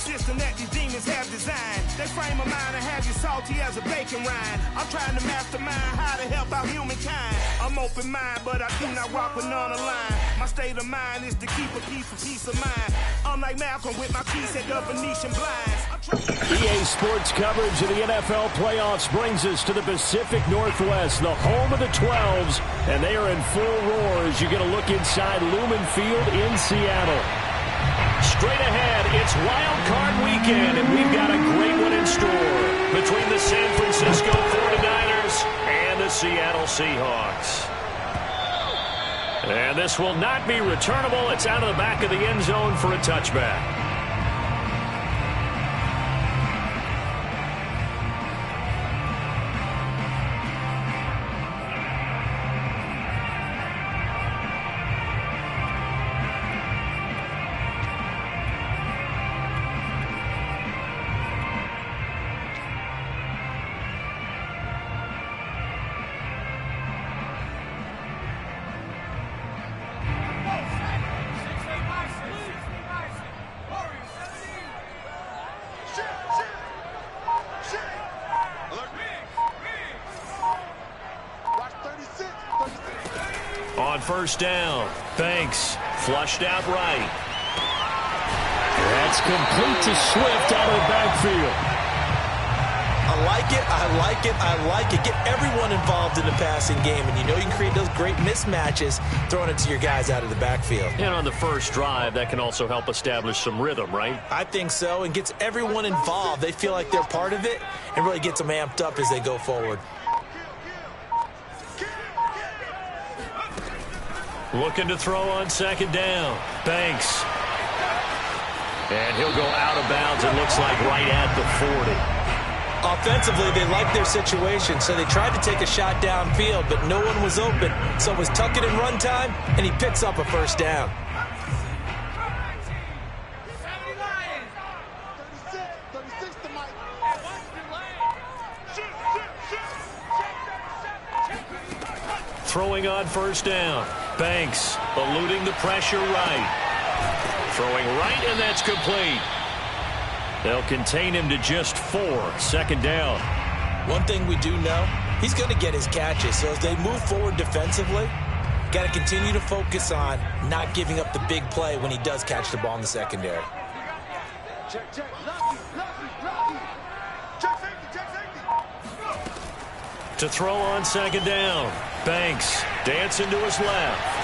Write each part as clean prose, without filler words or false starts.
system that these demons have designed. They frame a mind and have you salty as a bacon rind. I'm trying to mastermind how to help out humankind. I'm open mind, but I do not rock with none aligned. My state of mind is to keep a peace of mind. I'm like Malcolm with my piece at the Venetian blinds. EA Sports coverage of the NFL playoffs brings us to the Pacific Northwest, the home of the 12s, and they are in full roar as you get a look inside Lumen Field in Seattle. Straight ahead, it's Wild Card Weekend, and we've got a great one in store between the San Francisco 49ers and the Seattle Seahawks. And this will not be returnable. It's out of the back of the end zone for a touchback. On first down, Banks flushed out right. That's complete to Swift out of the backfield. I like it, I like it, I like it. Get everyone involved in the passing game, and you know you can create those great mismatches throwing it to your guys out of the backfield. And on the first drive, that can also help establish some rhythm, right? I think so, and gets everyone involved. They feel like they're part of it and really gets them amped up as they go forward. Looking to throw on second down. Banks. And he'll go out of bounds, it looks like right at the 40. Offensively, they liked their situation, so they tried to take a shot downfield, but no one was open. So it was tuck it in run time, and he picks up a first down. Throwing on first down. Banks eluding the pressure right. Throwing right, and that's complete. They'll contain him to just 4. Second down. One thing we do know, he's going to get his catches. So as they move forward defensively, got to continue to focus on not giving up the big play when he does catch the ball in the secondary. To throw on second down. Banks dancing to his left.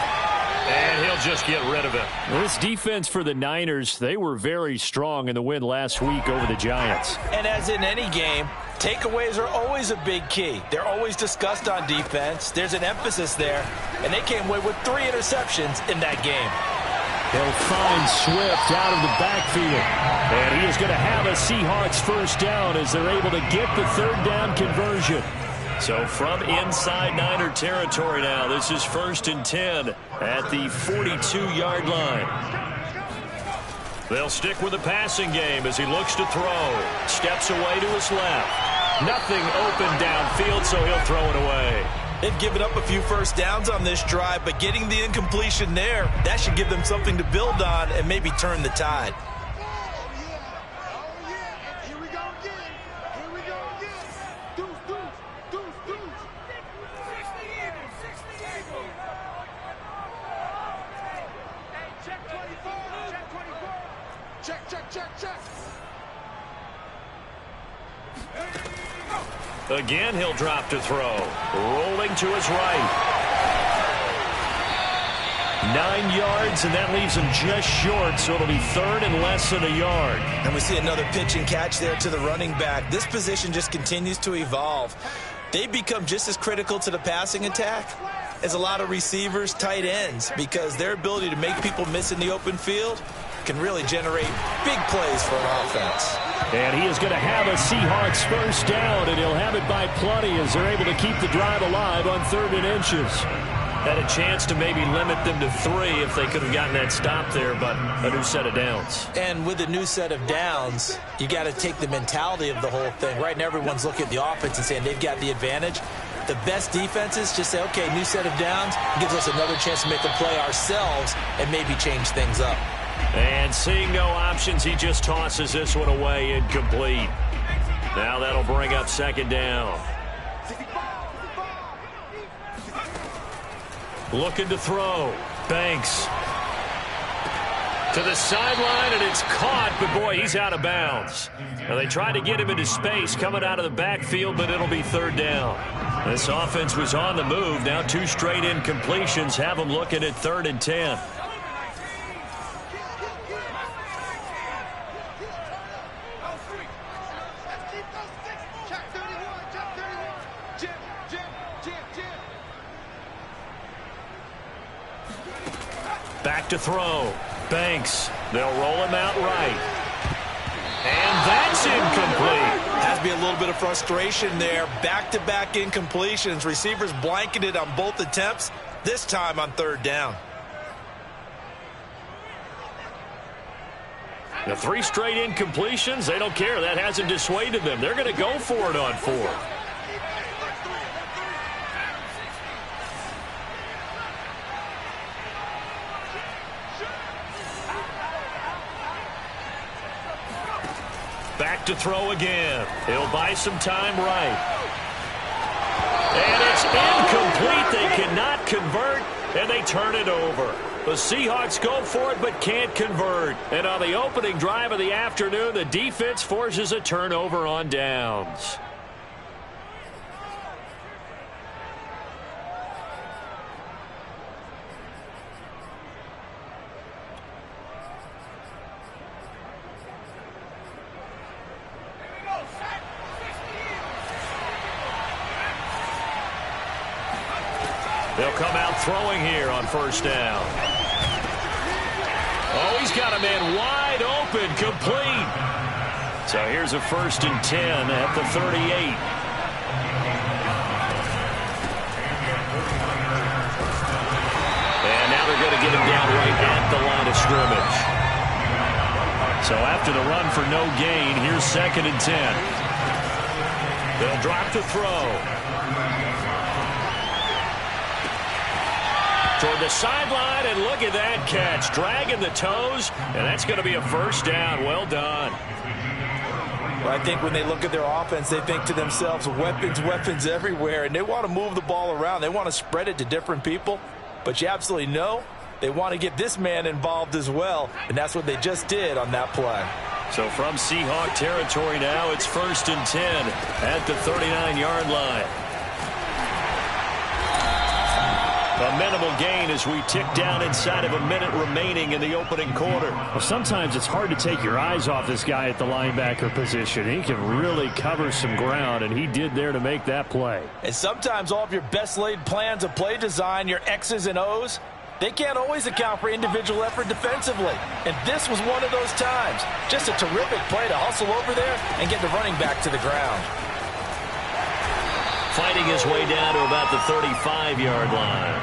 And he'll just get rid of it. This defense for the Niners, they were very strong in the win last week over the Giants. And as in any game, takeaways are always a big key. They're always discussed on defense. There's an emphasis there. And they came away with 3 interceptions in that game. They'll find Swift out of the backfield. And he is going to have a Seahawks first down as they're able to get the third down conversion. So from inside Niner territory now, this is 1st and 10 at the 42-yard line. They'll stick with the passing game as he looks to throw. Steps away to his left. Nothing open downfield, so he'll throw it away. They've given up a few first downs on this drive, but getting the incompletion there, that should give them something to build on and maybe turn the tide. Again, he'll drop to throw. Rolling to his right. 9 yards, and that leaves him just short, so it'll be 3rd and less than a yard. And we see another pitch and catch there to the running back. This position just continues to evolve. They become just as critical to the passing attack as a lot of receivers, tight ends, because their ability to make people miss in the open field can really generate big plays for an offense. And he is going to have a Seahawks first down, and he'll have it by plenty as they're able to keep the drive alive on 3rd and inches. Had a chance to maybe limit them to 3 if they could have gotten that stop there, but a new set of downs. And with a new set of downs, you got to take the mentality of the whole thing. Right now, everyone's looking at the offense and saying they've got the advantage. The best defenses just say, okay, new set of downs, gives us another chance to make a play ourselves and maybe change things up. And seeing no options, he just tosses this one away, incomplete. Now that'll bring up second down. Looking to throw. Banks. To the sideline, and it's caught, but boy, he's out of bounds. Now, they tried to get him into space coming out of the backfield, but it'll be third down. This offense was on the move. Now 2 straight incompletions have them looking at 3rd and 10. Back to throw. Banks. They'll roll him out right. And that's incomplete. Has to be a little bit of frustration there. Back-to-back incompletions. Receivers blanketed on both attempts, this time on 3rd down. The 3 straight incompletions, they don't care. That hasn't dissuaded them. They're going to go for it on 4th. Back to throw again. He'll buy some time right. And it's incomplete. They cannot convert, and they turn it over. The Seahawks go for it but can't convert. And on the opening drive of the afternoon, the defense forces a turnover on downs. They'll come out throwing here on 1st down. Oh, he's got a man wide open, complete. So here's a 1st and 10 at the 38. And now they're going to get him down right at the line of scrimmage. So after the run for no gain, here's 2nd and 10. They'll drop to throw. Toward the sideline, and look at that catch. Dragging the toes, and that's going to be a 1st down. Well done. Well, I think when they look at their offense, they think to themselves, weapons, weapons everywhere, and they want to move the ball around. They want to spread it to different people, but you absolutely know they want to get this man involved as well, and that's what they just did on that play. So from Seahawk territory now, it's 1st and 10 at the 39-yard line. A minimal gain as we tick down inside of a minute remaining in the opening quarter. Well, sometimes it's hard to take your eyes off this guy at the linebacker position. He can really cover some ground, and he did there to make that play. And sometimes all of your best laid plans of play design, your X's and O's, they can't always account for individual effort defensively. And this was one of those times. Just a terrific play to hustle over there and get the running back to the ground. Fighting his way down to about the 35-yard line.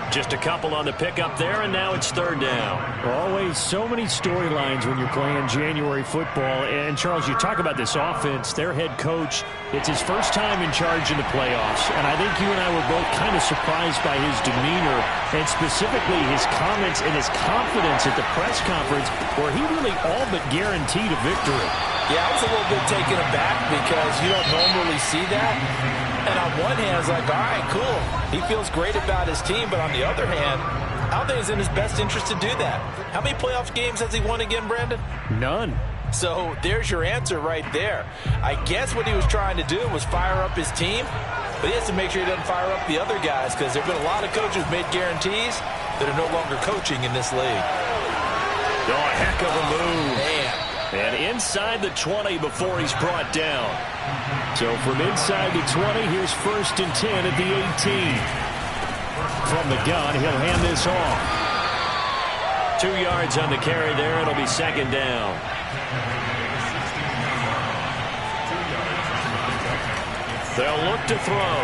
Just a couple on the pickup there, and now it's 3rd down. Always so many storylines when you're playing January football. And, Charles, you talk about this offense, their head coach, it's his first time in charge in the playoffs. And I think you and I were both kind of surprised by his demeanor and specifically his comments and his confidence at the press conference where he really all but guaranteed a victory. Yeah, I was a little bit taken aback because you don't normally see that. And on one hand, it's like, all right, cool. He feels great about his team. But on the other hand, I don't think it's in his best interest to do that. How many playoff games has he won again, Brandon? None. So there's your answer right there. I guess what he was trying to do was fire up his team. But he has to make sure he doesn't fire up the other guys because there have been a lot of coaches who made guarantees that are no longer coaching in this league. Oh, a heck of a move. Man. And inside the 20 before he's brought down. So from inside the 20, here's 1st and 10 at the 18. From the gun, he'll hand this off. 2 yards on the carry there. It'll be 2nd down. They'll look to throw.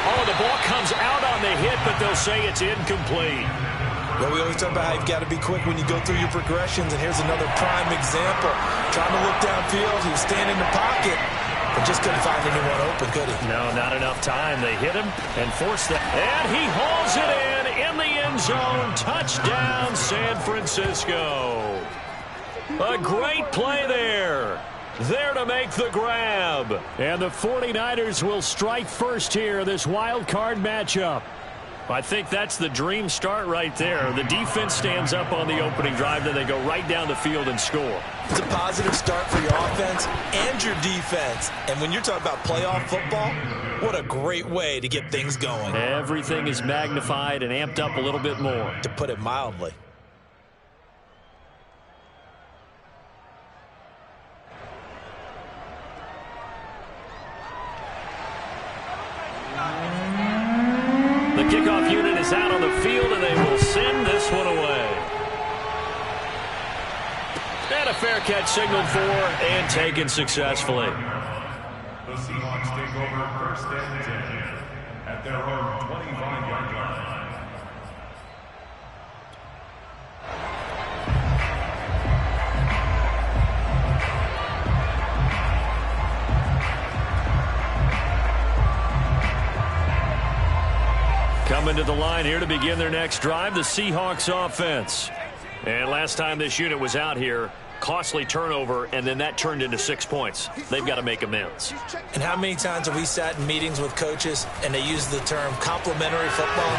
Oh, the ball comes out on the hit, but they'll say it's incomplete. Well, we always talk about how you've got to be quick when you go through your progressions, and here's another prime example. Trying to look downfield, he was standing in the pocket, but just couldn't find anyone open, could he? No, not enough time. They hit him and forced that. And he hauls it in the end zone. Touchdown, San Francisco. A great play there. There to make the grab. And the 49ers will strike first here, this wild card matchup. I think that's the dream start right there. The defense stands up on the opening drive, then they go right down the field and score. It's a positive start for your offense and your defense. And when you're talking about playoff football, what a great way to get things going. Everything is magnified and amped up a little bit more, to put it mildly. The kickoff unit is out on the field, and they will send this one away. And a fair catch signaled for and taken successfully. The Seahawks take over first and 10 at their own 25-yard line. Coming to the line here to begin their next drive, the Seahawks offense. And last time this unit was out here, costly turnover, and then that turned into 6 points. They've got to make amends. And how many times have we sat in meetings with coaches and they use the term complementary football?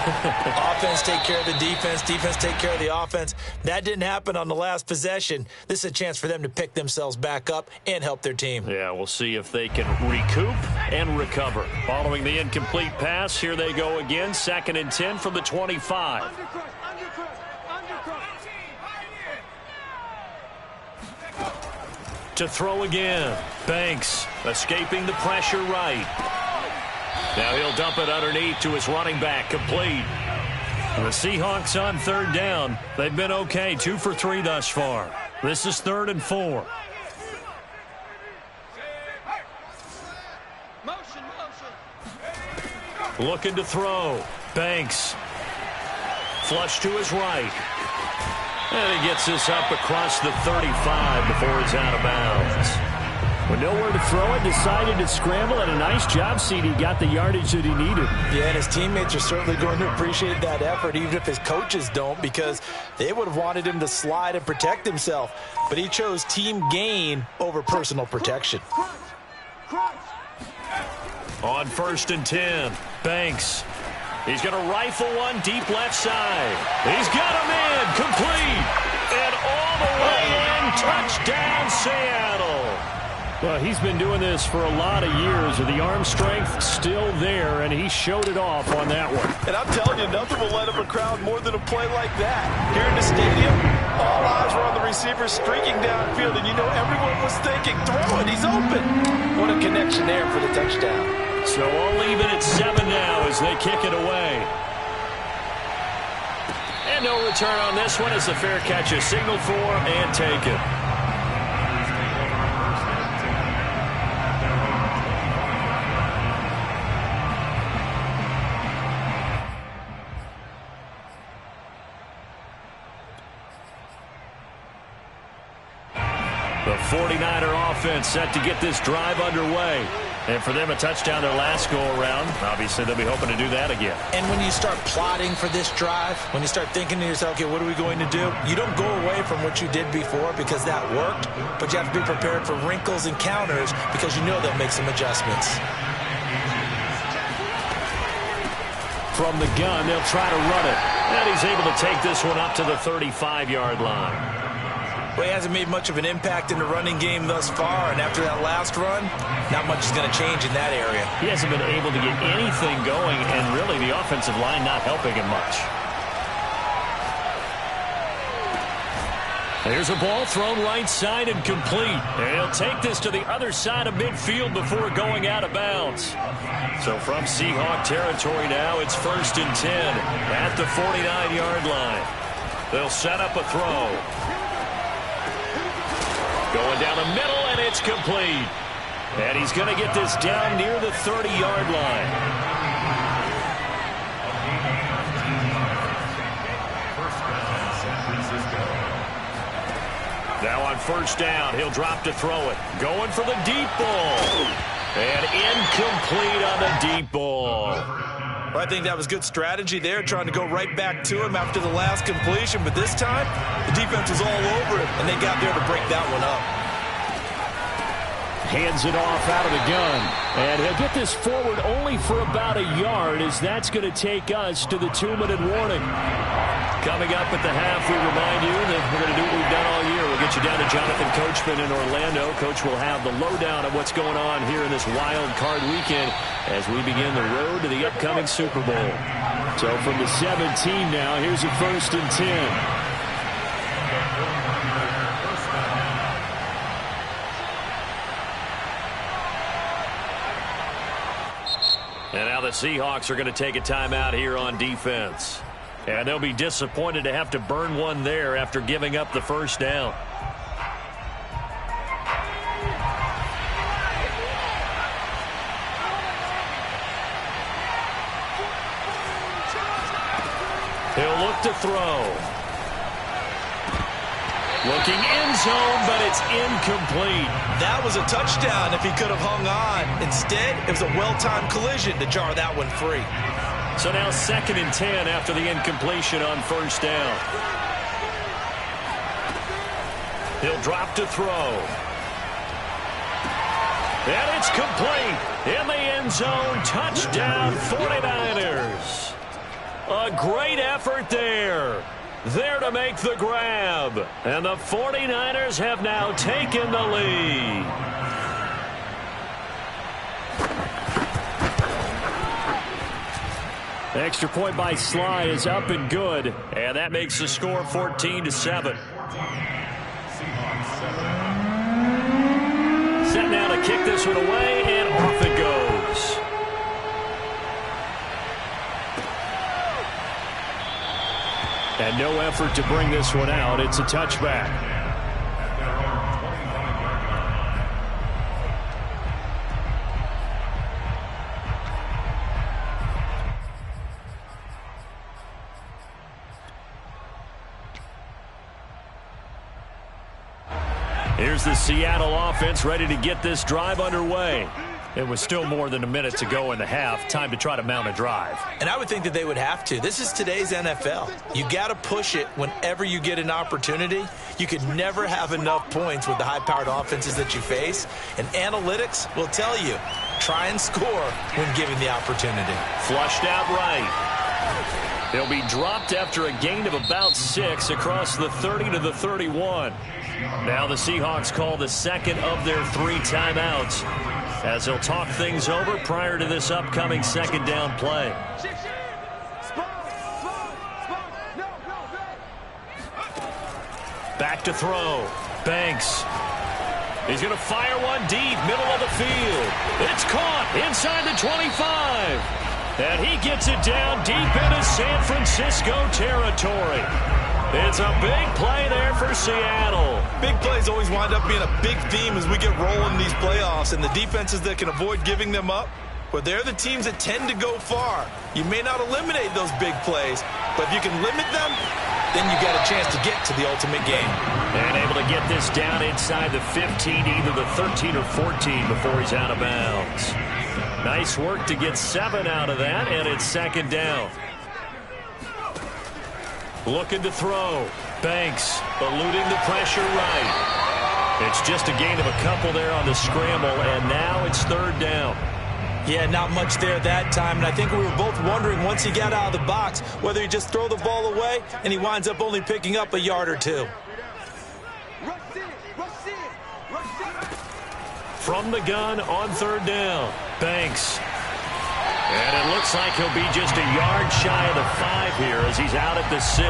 Offense take care of the defense, defense take care of the offense. That didn't happen on the last possession. This is a chance for them to pick themselves back up and help their team. Yeah, we'll see if they can recoup and recover. Following the incomplete pass, here they go again. 2nd and 10 from the 25. To throw again. Banks escaping the pressure right. Now he'll dump it underneath to his running back. Complete. The Seahawks on 3rd down. They've been okay. 2 for 3 thus far. This is 3rd and 4. Looking to throw. Banks. Flush to his right. And he gets this up across the 35 before he's out of bounds. With nowhere to throw it, decided to scramble, and a nice job, CD. Got the yardage that he needed. Yeah, and his teammates are certainly going to appreciate that effort, even if his coaches don't, because they would have wanted him to slide and protect himself. But he chose team gain over personal protection. On 1st and 10, Banks. He's going to rifle one deep left side. He's got him in. Complete. And all the way in. Touchdown, Seattle. Well, he's been doing this for a lot of years. With the arm strength still there, and he showed it off on that one. And I'm telling you, nothing will light up a crowd more than a play like that. Here in the stadium, all eyes were on the receiver streaking downfield, and you know everyone was thinking, throw it, he's open. What a connection there for the touchdown. So we'll leave it at 7 now as they kick it away. And no return on this one as the fair catch is signaled for and taken. The 49er offense set to get this drive underway. And for them, a touchdown their last go-around. Obviously, they'll be hoping to do that again. And when you start plotting for this drive, when you start thinking to yourself, okay, what are we going to do? You don't go away from what you did before because that worked, but you have to be prepared for wrinkles and counters because you know they'll make some adjustments. From the gun, they'll try to run it. And he's able to take this one up to the 35-yard line. Well, he hasn't made much of an impact in the running game thus far, and after that last run, not much is going to change in that area. He hasn't been able to get anything going, and really the offensive line not helping him much. There's a ball thrown right side and complete. And he'll take this to the other side of midfield before going out of bounds. So from Seahawk territory now, it's 1st and 10 at the 49-yard line. They'll set up a throw. Going down the middle, and it's complete. And he's going to get this down near the 30-yard line. Now on 1st down, he'll drop to throw it. Going for the deep ball. And incomplete on the deep ball. Well, I think that was good strategy there, trying to go right back to him after the last completion. But this time, the defense was all over him, and they got there to break that one up. Hands it off out of the gun. And he'll get this forward only for about a yard, as that's going to take us to the 2-minute warning. Coming up at the half, we remind you that we're going to do what we've done all year. We'll get you down to Jonathan Coachman in Orlando. Coach will have the lowdown of what's going on here in this wild card weekend as we begin the road to the upcoming Super Bowl. So from the 17 now, here's a 1st and 10. And now the Seahawks are going to take a timeout here on defense. And they'll be disappointed to have to burn one there after giving up the first down. He'll look to throw. Looking end zone, but it's incomplete. That was a touchdown if he could have hung on. Instead, it was a well-timed collision to jar that one free. So now 2nd and 10 after the incompletion on first down. He'll drop to throw. And it's complete. In the end zone, touchdown 49ers. A great effort there. There to make the grab. And the 49ers have now taken the lead. Extra point by Sly is up and good. And that makes the score 14-7. Set now to kick this one away, and off it goes. And no effort to bring this one out. It's a touchback. Here's the Seattle offense ready to get this drive underway. It was still more than a minute to go in the half. Time to try to mount a drive. And I would think that they would have to. This is today's NFL. You got to push it whenever you get an opportunity. You could never have enough points with the high-powered offenses that you face. And analytics will tell you, try and score when given the opportunity. Flushed out right. He'll be dropped after a gain of about 6 across the 30 to the 31. Now the Seahawks call the second of their 3 timeouts, as they'll talk things over prior to this upcoming 2nd down play. Back to throw. Banks. He's going to fire one deep, middle of the field. It's caught inside the 25. And he gets it down deep into San Francisco territory. It's a big play there for Seattle. Big plays always wind up being a big theme as we get rolling in these playoffs, and the defenses that can avoid giving them up, but they're the teams that tend to go far. You may not eliminate those big plays, but if you can limit them, then you got a chance to get to the ultimate game. And able to get this down inside the 15, either the 13 or 14 before he's out of bounds. Nice work to get 7 out of that, and it's 2nd down. Looking to throw. Banks eluding the pressure right. It's just a gain of a couple there on the scramble, and now it's 3rd down. Yeah, not much there that time, and I think we were both wondering once he got out of the box whether he just throw the ball away, and he winds up only picking up a yard or 2. From the gun on 3rd down. Banks. And it looks like he'll be just a yard shy of the 5 here as he's out at the 6.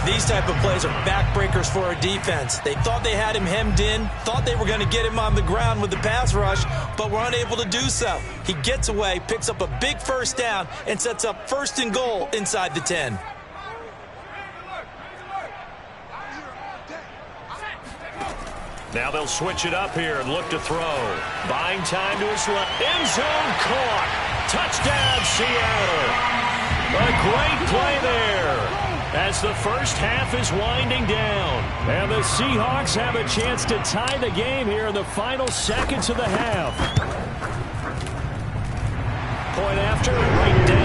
These type of plays are backbreakers for a defense. They thought they had him hemmed in, thought they were going to get him on the ground with the pass rush, but were unable to do so. He gets away, picks up a big 1st down, and sets up 1st and goal inside the 10. Now they'll switch it up here and look to throw. Buying time to his left. End zone caught. Touchdown, Seattle. A great play there as the first half is winding down. And the Seahawks have a chance to tie the game here in the final seconds of the half. Point after, right down.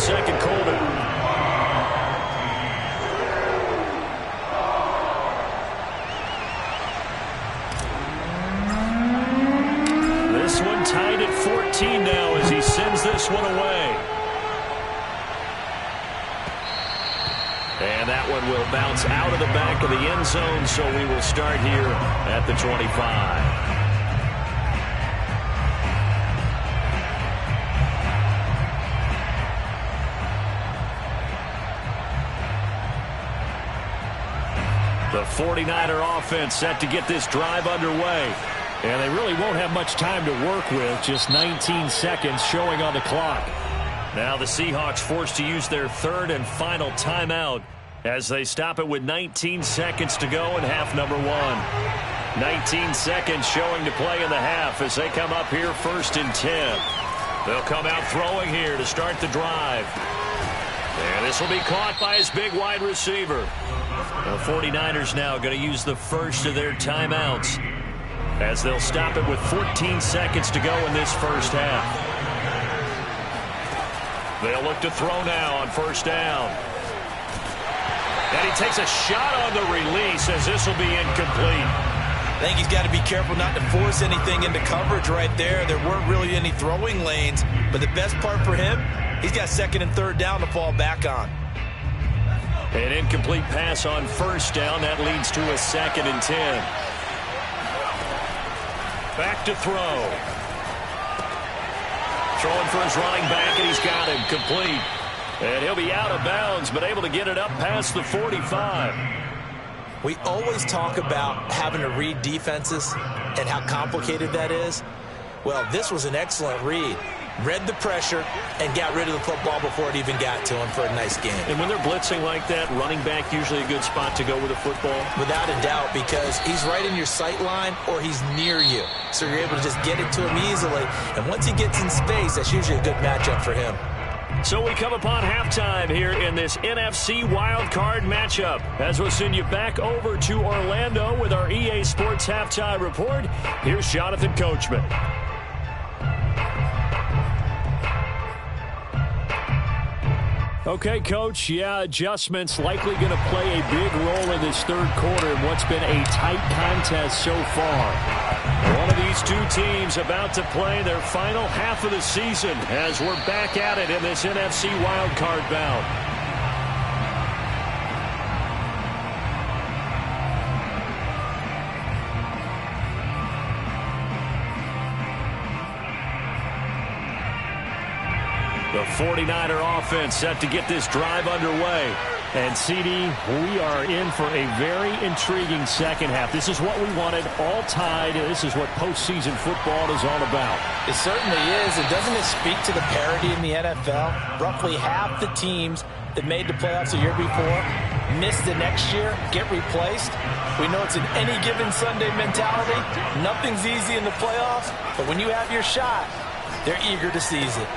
second quarter. This one tied at 14 now as he sends this one away. And that one will bounce out of the back of the end zone, so we will start here at the 25. The 49er offense set to get this drive underway. And they really won't have much time to work with, just 19 seconds showing on the clock. Now the Seahawks forced to use their third and final timeout as they stop it with 19 seconds to go in half number one. 19 seconds showing to play in the half as they come up here 1st and 10. They'll come out throwing here to start the drive. And this will be caught by his big wide receiver. The 49ers now going to use the first of their timeouts as they'll stop it with 14 seconds to go in this first half. They'll look to throw now on 1st down. And he takes a shot on the release as this will be incomplete. I think he's got to be careful not to force anything into coverage right there. There weren't really any throwing lanes, but the best part for him, he's got 2nd and 3rd down to fall back on. An incomplete pass on 1st down. That leads to a 2nd and 10. Back to throw. Throwing for his running back, and he's got him complete. And he'll be out of bounds, but able to get it up past the 45. We always talk about having to read defenses and how complicated that is. Well, this was an excellent read. Read the pressure and got rid of the football before it even got to him for a nice game. And when they're blitzing like that, running back usually a good spot to go with a football? Without a doubt, because he's right in your sight line or he's near you. So you're able to just get it to him easily. And once he gets in space, that's usually a good matchup for him. So we come upon halftime here in this NFC wildcard matchup. As we'll send you back over to Orlando with our EA Sports Halftime Report, here's Jonathan Coachman. Okay, Coach, adjustments likely going to play a big role in this third quarter in what's been a tight contest so far. One of these two teams about to play their final half of the season as we're back at it in this NFC wildcard bout. The 49er offense set to get this drive underway. And, CD, we are in for a very intriguing second half. This is what we wanted, all tied. This is what postseason football is all about. It certainly is. And doesn't it speak to the parity in the NFL? Roughly half the teams that made the playoffs the year before miss the next year, get replaced. We know it's an any given Sunday mentality. Nothing's easy in the playoffs, but when you have your shot, they're eager to seize it.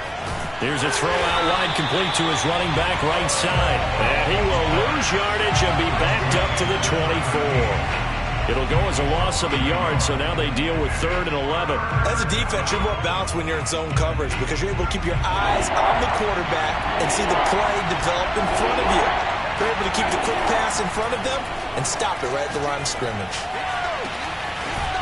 Here's a throw out line complete to his running back right side. And he will lose yardage and be backed up to the 24. It'll go as a loss of a yard, so now they deal with 3rd and 11. As a defense, you're more balanced when you're in zone coverage because you're able to keep your eyes on the quarterback and see the play develop in front of you. You're able to keep the quick pass in front of them and stop it right at the line of scrimmage.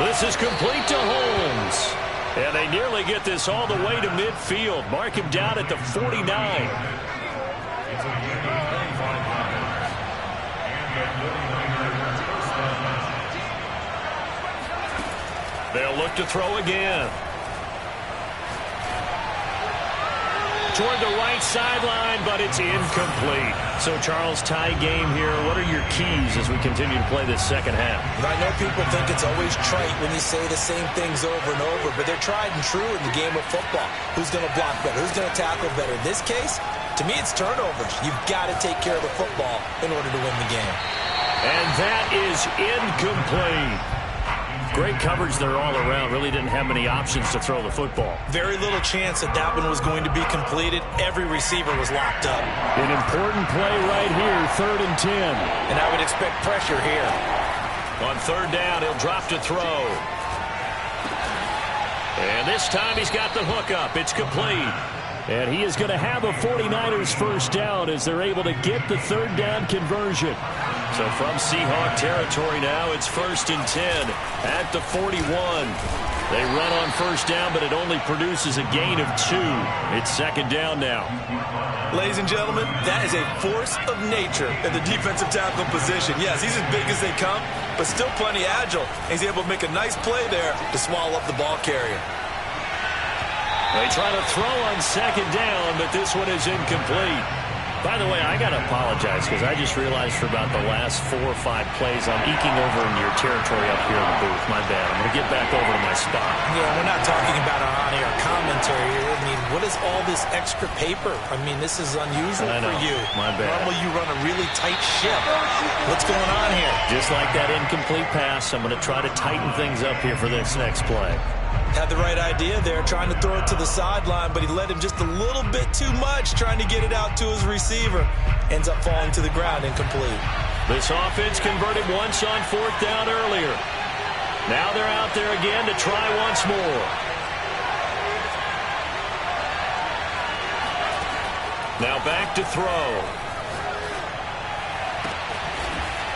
This is complete to Holmes. And they nearly get this all the way to midfield. Mark him down at the 49. They'll look to throw again. Toward the right sideline, but it's incomplete. So, Charles, tie game here. What are your keys as we continue to play this second half? I know people think it's always trite when you say the same things over and over, but they're tried and true in the game of football. Who's going to block better? Who's going to tackle better? In this case, to me, it's turnovers. You've got to take care of the football in order to win the game. And that is incomplete. Great coverage there all around. Really didn't have many options to throw the football. Very little chance that one was going to be completed. Every receiver was locked up. An important play right here, 3rd and 10. And I would expect pressure here. On 3rd down, he'll drop to throw. And this time he's got the hook up. It's complete. And he is going to have a 49ers first down as they're able to get the third down conversion. So from Seahawk territory now, it's 1st and 10 at the 41. They run on first down, but it only produces a gain of 2. It's 2nd down now. Ladies and gentlemen, that is a force of nature in the defensive tackle position. Yes, he's as big as they come, but still plenty agile. He's able to make a nice play there to swallow up the ball carrier. They try to throw on 2nd down, but this one is incomplete. By the way, I got to apologize because I just realized for about the last 4 or 5 plays I'm eking over in your territory up here in the booth. My bad. I'm going to get back over to my spot. Yeah, we're not talking about our on-air commentary here. I mean, what is all this extra paper? I mean, this is unusual for you. My bad. Normally you run a really tight ship. What's going on here? Just like that incomplete pass, I'm going to try to tighten things up here for this next play. Had the right idea there, trying to throw it to the sideline, but he led him just a little bit too much, trying to get it out to his receiver. Ends up falling to the ground, incomplete. This offense converted once on 4th down earlier. Now they're out there again to try once more. Now back to throw.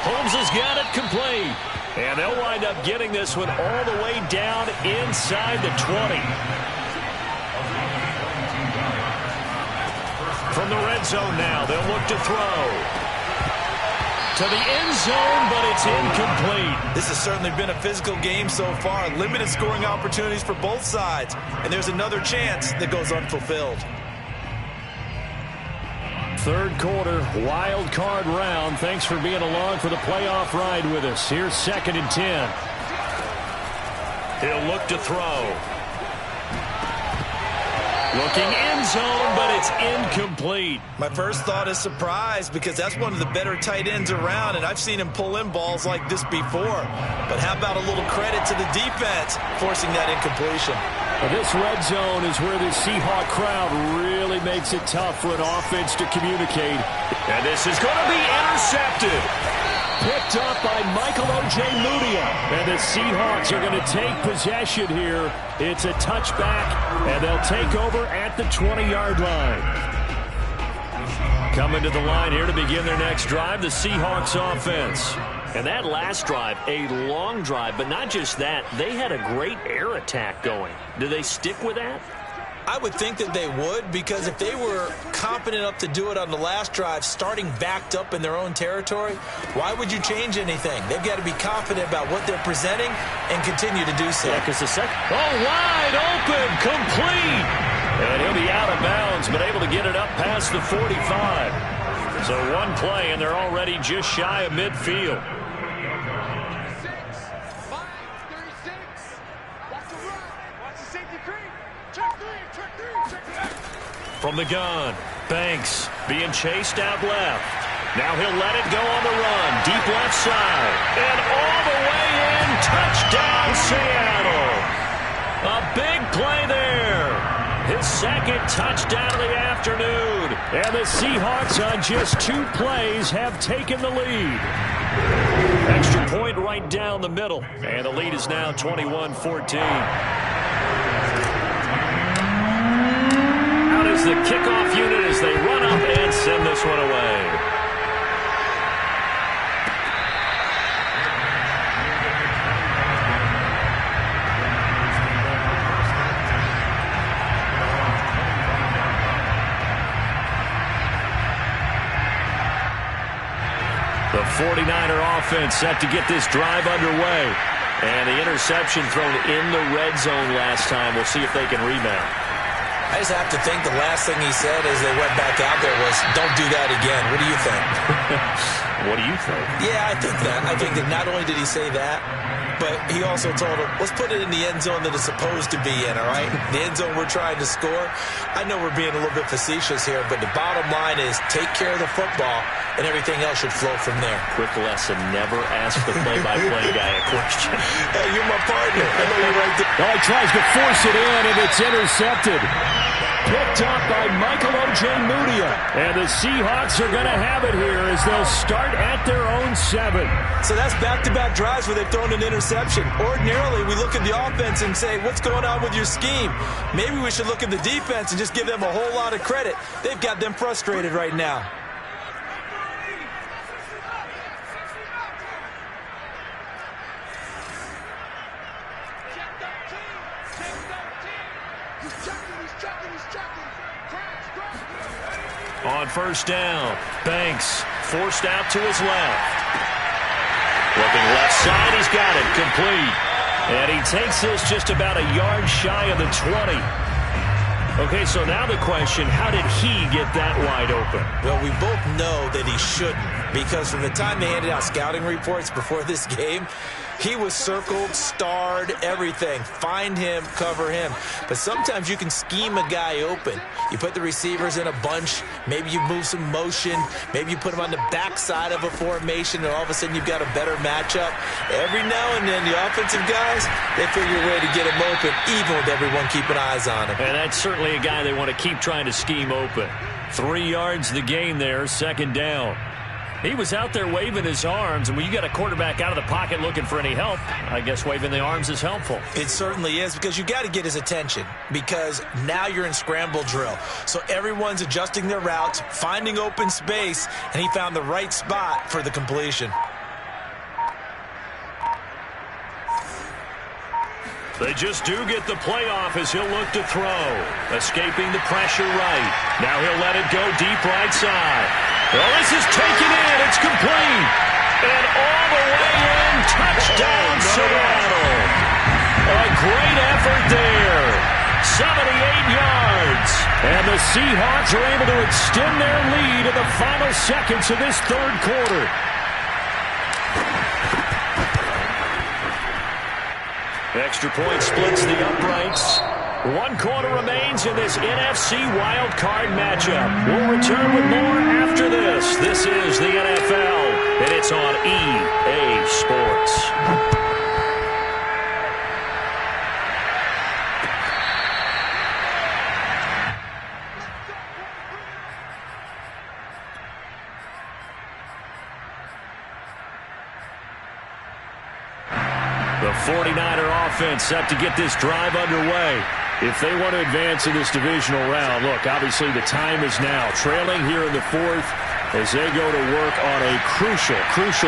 Holmes has got it complete. And they'll wind up getting this one all the way down inside the 20. From the red zone now, they'll look to throw. To the end zone, but it's incomplete. This has certainly been a physical game so far. Limited scoring opportunities for both sides. And there's another chance that goes unfulfilled. 3rd quarter, wild card round. Thanks for being along for the playoff ride with us. Here's 2nd and 10. He'll look to throw. Looking end zone, but it's incomplete. My first thought is surprise because that's one of the better tight ends around, and I've seen him pull in balls like this before. But how about a little credit to the defense forcing that incompletion? Well, this red zone is where the Seahawk crowd really makes it tough for an offense to communicate. And this is going to be intercepted. Picked up by Michael O.J. Mudia. And the Seahawks are going to take possession here. It's a touchback, and they'll take over at the 20-yard line. Coming to the line here to begin their next drive, the Seahawks offense. And that last drive, a long drive, but not just that, they had a great air attack going. Do they stick with that? I would think that they would, because if they were confident enough to do it on the last drive, starting backed up in their own territory, why would you change anything? They've got to be confident about what they're presenting and continue to do so. Yeah, because the second, wide open, complete. And he'll be out of bounds, but able to get it up past the 45. So one play, and they're already just shy of midfield. From the gun, Banks being chased out left. Now he'll let it go on the run. Deep left side. And all the way in. Touchdown, Seattle. A big play there. His 2nd touchdown of the afternoon. And the Seahawks on just 2 plays have taken the lead. Extra point right down the middle. And the lead is now 21-14. The kickoff unit as they run up and send this one away. The 49er offense set to get this drive underway. And the interception thrown in the red zone last time. We'll see if they can rebound. I just have to think the last thing he said as they went back out there was, don't do that again. What do you think? What do you think? Yeah, I think that. I think that not only did he say that, but he also told him, let's put it in the end zone that it's supposed to be in, all right? The end zone we're trying to score. I know we're being a little bit facetious here, but the bottom line is take care of the football, and everything else should flow from there. Quick lesson, never ask the play-by-play guy a question. Hey, you're my partner. I know you're right there. Oh, he tries to force it in, and it's intercepted. picked up by Michael Ojemudia. And the Seahawks are going to have it here as they'll start at their own 7. So that's back-to-back drives where they've thrown an interception. Ordinarily, we look at the offense and say, what's going on with your scheme? Maybe we should look at the defense and just give them a whole lot of credit. They've got them frustrated right now. On first down, Banks forced out to his left. Looking left side, he's got it, complete. And he takes this just about a yard shy of the 20. Okay, so now the question, how did he get that wide open? Well, we both know that he shouldn't, because from the time they handed out scouting reports before this game, he was circled, starred, everything. Find him, cover him. But sometimes you can scheme a guy open. You put the receivers in a bunch. Maybe you move some motion. Maybe you put them on the backside of a formation, and all of a sudden you've got a better matchup. Every now and then, the offensive guys, they figure a way to get him open, even with everyone keeping eyes on him. And that's certainly a guy they want to keep trying to scheme open. 3 yards the gain there, second down. He was out there waving his arms, and when you got a quarterback out of the pocket looking for any help, I guess waving the arms is helpful. It certainly is, because you got to get his attention, because now you're in scramble drill. So everyone's adjusting their routes, finding open space, and he found the right spot for the completion. They just do get the playoff as he'll look to throw. Escaping the pressure right. Now he'll let it go deep right side. Well, this is taken in. It's complete. And all the way in. Touchdown, Seattle. A great effort there. 78 yards. And the Seahawks are able to extend their lead in the final seconds of this third quarter. Extra point splits the uprights. 1 quarter remains in this NFC wild card matchup. We'll return with more after this. This is the NFL, and it's on EA Sports. The 49er offense set to get this drive underway. If they want to advance in this divisional round, look, obviously the time is now. Trailing here in the 4th as they go to work on a crucial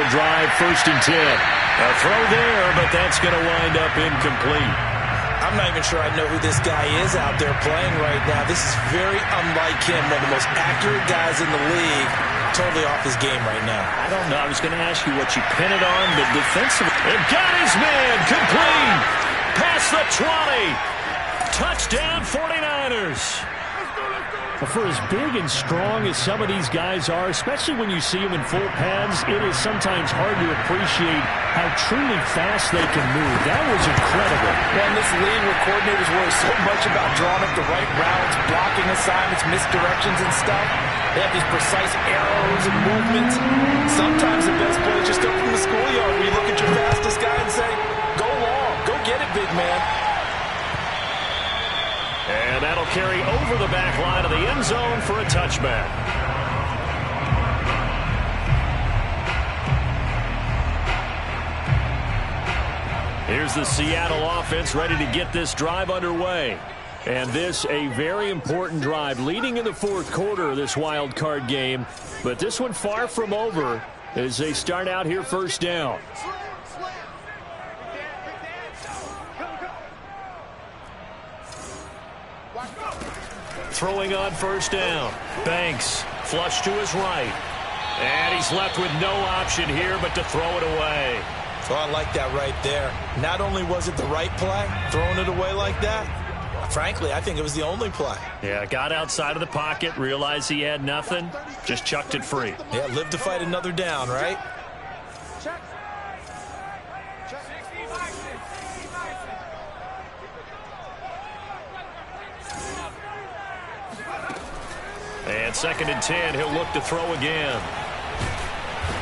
drive, 1st and 10. A throw there, but that's going to wind up incomplete. I'm not even sure I know who this guy is out there playing right now. This is very unlike him, one of the most accurate guys in the league. Totally off his game right now. I don't know. I was going to ask you what you pin it on, but defensively. They've got his man. Complete. Past the 20. Touchdown 49ers. For as big and strong as some of these guys are, especially when you see them in full pads, it is sometimes hard to appreciate how truly fast they can move. That was incredible. And this league where coordinators worry so much about drawing up the right routes, blocking assignments, misdirections and stuff. They have these precise arrows and movements. Sometimes the best play is just up from the schoolyard where you look at your fastest guy and say, go long, go get it, big man. And that'll carry over the back line of the end zone for a touchback. Here's the Seattle offense ready to get this drive underway. And this a very important drive leading in the 4th quarter of this wild card game. But this one far from over as they start out here 1st down. Throwing on 1st down. Banks flush to his right. And he's left with no option here but to throw it away. So I like that right there. Not only was it the right play, throwing it away like that, frankly, I think it was the only play. Yeah, got outside of the pocket, realized he had nothing, just chucked it free. Yeah, live to fight another down, right? And 2nd and 10, he'll look to throw again.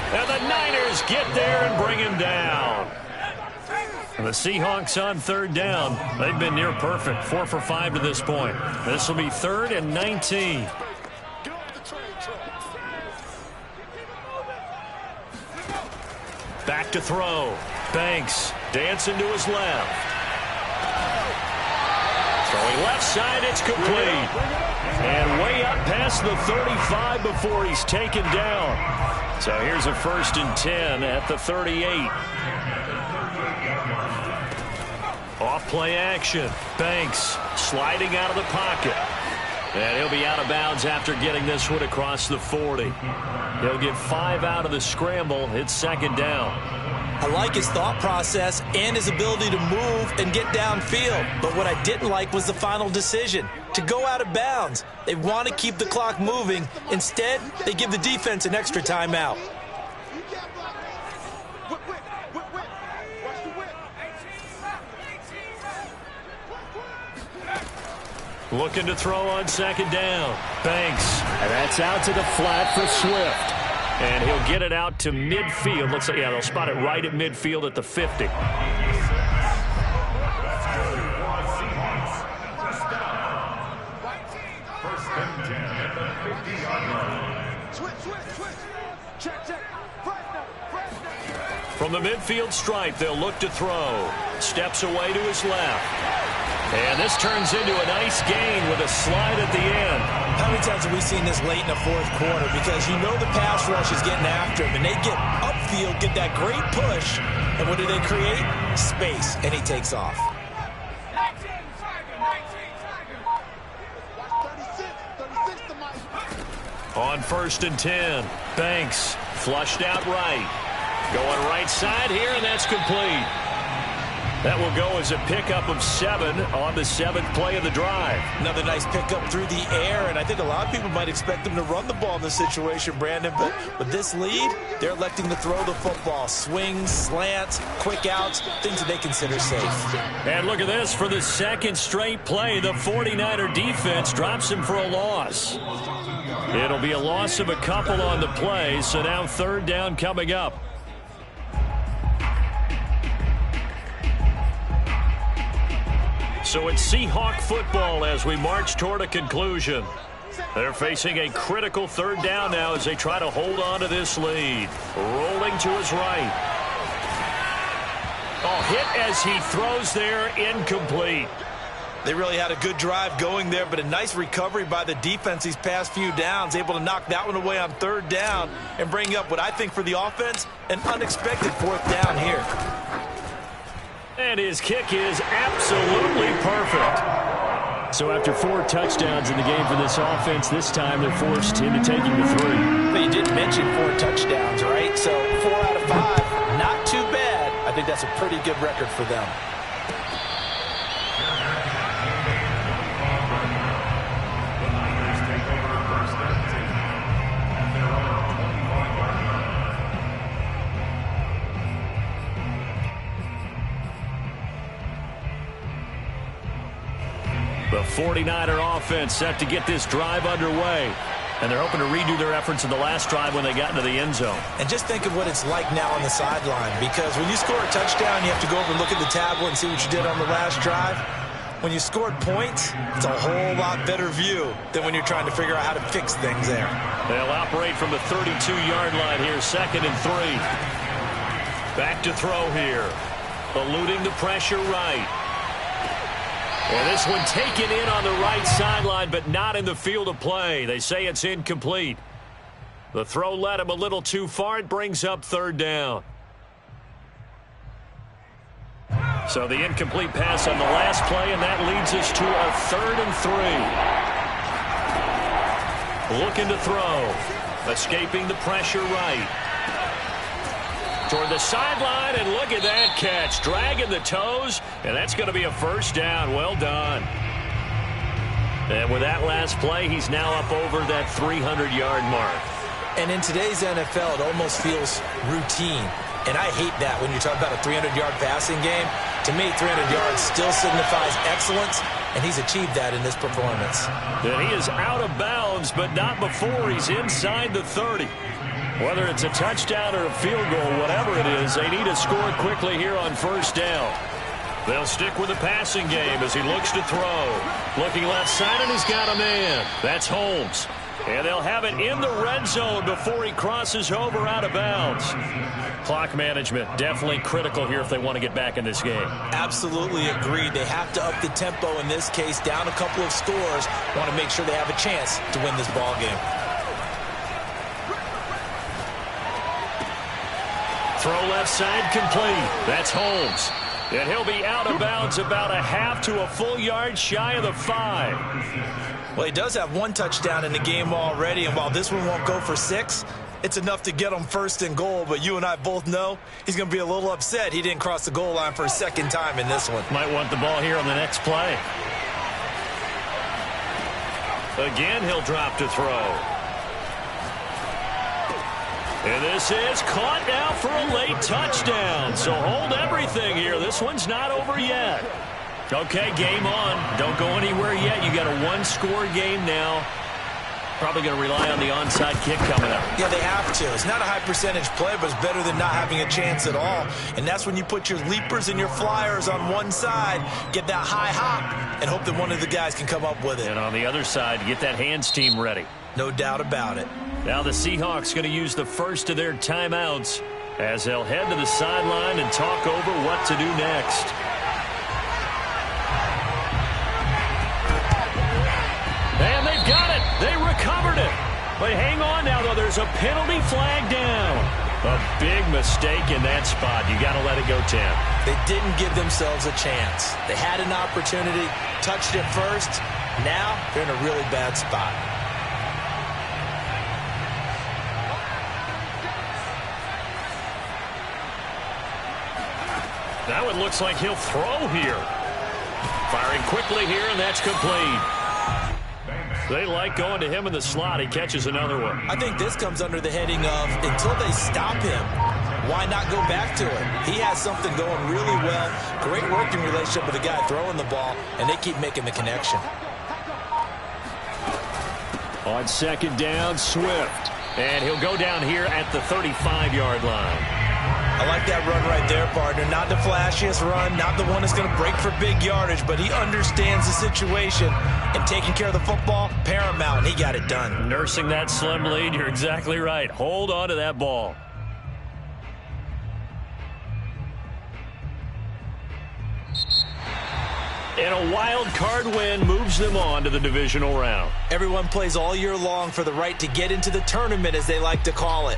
And the Niners get there and bring him down. And the Seahawks on third down. They've been near perfect. 4 for 5 to this point. This will be 3rd and 19. Back to throw. Banks dancing to his left. Throwing left side, it's complete. And way up past the 35 before he's taken down. So here's a 1st and 10 at the 38. Off play action. Banks sliding out of the pocket. And he'll be out of bounds after getting this one across the 40. He'll get 5 out of the scramble. It's 2nd down. I like his thought process and his ability to move and get downfield. But what I didn't like was the final decision, to go out of bounds. They want to keep the clock moving. Instead, they give the defense an extra timeout. Looking to throw on 2nd down. Banks. And that's out to the flat for Swift. And he'll get it out to midfield. Looks like, yeah, they'll spot it right at midfield at the 50. From the midfield stripe, they'll look to throw. Steps away to his left. And this turns into a nice gain with a slide at the end. How many times have we seen this late in the 4th quarter? Because you know the pass rush is getting after him, and they get upfield, get that great push, and what do they create? Space, and he takes off. On 1st and 10, Banks flushed out right. Going right side here, and that's complete. That will go as a pickup of 7 on the 7th play of the drive. Another nice pickup through the air, and I think a lot of people might expect them to run the ball in this situation, Brandon, but with this lead, they're electing to throw the football. Swings, slants, quick outs, things that they consider safe. And look at this. For the 2nd straight play, the 49er defense drops him for a loss. It'll be a loss of a couple on the play, so now 3rd down coming up. So it's Seahawk football as we march toward a conclusion. They're facing a critical 3rd down now as they try to hold on to this lead. Rolling to his right. Oh, hit as he throws there, incomplete. They really had a good drive going there, but a nice recovery by the defense these past few downs, able to knock that one away on 3rd down and bring up what I think for the offense, an unexpected 4th down here. And his kick is absolutely perfect. So after 4 touchdowns in the game for this offense, this time they're forced into taking the 3. But you did mention 4 touchdowns, right? So 4 out of 5, not too bad. I think that's a pretty good record for them. The 49er offense set to get this drive underway. And they're hoping to redo their efforts in the last drive when they got into the end zone. And just think of what it's like now on the sideline, because when you score a touchdown, you have to go over and look at the tablet and see what you did on the last drive. When you scored points, it's a whole lot better view than when you're trying to figure out how to fix things there. They'll operate from the 32-yard line here, 2nd and 3. Back to throw here. Eluding the pressure right. And this one taken in on the right sideline, but not in the field of play. They say it's incomplete. The throw led him a little too far. It brings up 3rd down. So the incomplete pass on the last play, and that leads us to a 3rd and 3. Looking to throw. Escaping the pressure right. Toward the sideline, and look at that catch. Dragging the toes, and that's going to be a 1st down. Well done. And with that last play, he's now up over that 300-yard mark. And in today's NFL, it almost feels routine. And I hate that when you talk about a 300-yard passing game. To me, 300 yards still signifies excellence, and he's achieved that in this performance. And he is out of bounds, but not before he's inside the 30. Whether it's a touchdown or a field goal, whatever it is, they need to score quickly here on first down. They'll stick with the passing game as he looks to throw. Looking left side, and he's got a man. That's Holmes. And they'll have it in the red zone before he crosses over out of bounds. Clock management definitely critical here if they want to get back in this game. Absolutely agreed. They have to up the tempo in this case, down a couple of scores. Want to make sure they have a chance to win this ball game. Throw left side complete. That's Holmes. And he'll be out of bounds about a half to a full yard shy of the 5. Well, he does have one touchdown in the game already, and while this one won't go for 6, it's enough to get him first and goal. But you and I both know he's going to be a little upset he didn't cross the goal line for a second time in this one. Might want the ball here on the next play. Again, he'll drop to throw. And this is caught now for a late touchdown. So hold everything here. This one's not over yet. Okay, game on. Don't go anywhere yet. You got a one-score game now. Probably going to rely on the onside kick coming up. Yeah, they have to. It's not a high-percentage play, but it's better than not having a chance at all. And that's when you put your leapers and your flyers on one side, get that high hop, and hope that one of the guys can come up with it. And on the other side, get that hands team ready. No doubt about it. Now the Seahawks going to use the first of their timeouts as they'll head to the sideline and talk over what to do next. And they've got it. They recovered it. But hang on now, though. There's a penalty flag down. A big mistake in that spot. You got to let it go, Tim. They didn't give themselves a chance. They had an opportunity, touched it first. Now they're in a really bad spot. Now it looks like he'll throw here. Firing quickly here, and that's complete. They like going to him in the slot. He catches another one. I think this comes under the heading of until they stop him, why not go back to it? He has something going really well. Great working relationship with the guy throwing the ball, and they keep making the connection. On second down, Swift. And he'll go down here at the 35-yard line. I like that run right there, partner. Not the flashiest run, not the one that's going to break for big yardage, but he understands the situation, and taking care of the football, paramount, and he got it done. Nursing that slim lead, you're exactly right. Hold on to that ball. And a wild card win moves them on to the divisional round. Everyone plays all year long for the right to get into the tournament, as they like to call it.